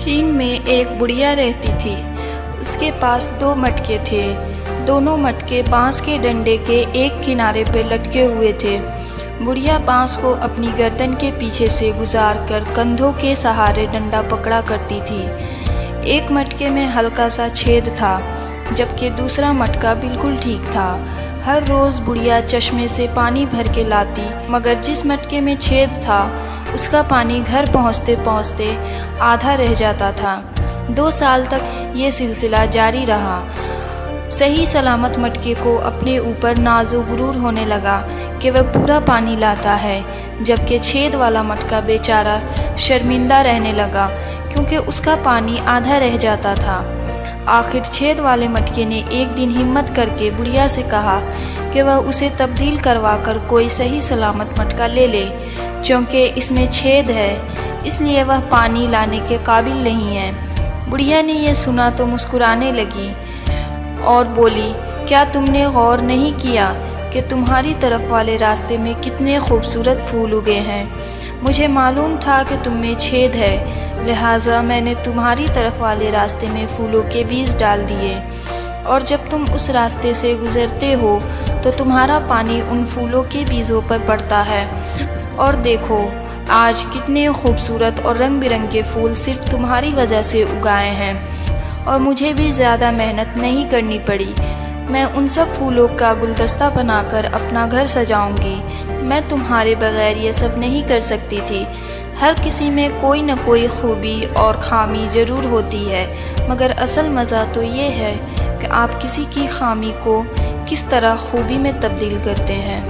چین میں ایک بڑھیا رہتی تھی۔ اس کے پاس 2 مٹکے تھے۔ دونوں مٹکے بانس کے ڈنڈے کے ایک کنارے پہ لٹکے ہوئے تھے۔ بڑھیا بانس کو اپنی گردن کے پیچھے سے گزار کر کندھوں کے سہارے ڈنڈا پکڑا کرتی تھی۔ ایک مٹکے میں ہلکا سا چھید تھا، جبکہ دوسرا مٹکا بالکل ٹھیک تھا۔ ہر روز بڑھیا چشمے سے پانی بھر کے لاتی، مگر جس مٹکے میں چھید تھا اس کا پانی گھر پہنچتے پہنچتے آدھا رہ جاتا تھا۔ 2 سال تک یہ سلسلہ جاری رہا۔ صحیح سلامت مٹکے کو اپنے اوپر ناز و غرور ہونے لگا کہ وہ پورا پانی لاتا ہے، جبکہ چھید والا مٹکا بیچارہ شرمندہ رہنے لگا کیونکہ اس کا پانی آدھا رہ جاتا تھا۔ آخر چھید والے مٹکے نے ایک دن ہمت کر کے بڑھیا سے کہا کہ وہ اسے تبدیل کروا کر کوئی صحیح سلامت مٹکا لے لے، چونکہ اس میں چھید ہے، اس لیے وہ پانی لانے کے قابل نہیں ہے۔ بڑھیا نے یہ سنا تو مسکرانے لگی اور بولی، کیا تم نے غور نہیں کیا کہ تمہاری طرف والے راستے میں کتنے خوبصورت پھول اگے ہیں؟ مجھے معلوم تھا کہ تم میں چھید ہے، لہٰذا میں نے تمہاری طرف والے راستے میں پھولوں کے بیج ڈال دیے، اور جب تم اس راستے سے گزرتے ہو تو تمہارا پانی ان پھولوں کے بیجوں پر پڑتا ہے، اور دیکھو آج کتنے خوبصورت اور رنگ برنگے پھول صرف تمہاری وجہ سے اگائے ہیں، اور مجھے بھی زیادہ محنت نہیں کرنی پڑی۔ میں ان سب پھولوں کا گلدستہ بنا کر اپنا گھر سجاؤں گی۔ میں تمہارے بغیر یہ سب نہیں کر سکتی تھی۔ ہر کسی میں کوئی نہ کوئی خوبی اور خامی ضرور ہوتی ہے، مگر اصل مزہ تو یہ ہے کہ آپ کسی کی خامی کو کس طرح خوبی میں تبدیل کرتے ہیں۔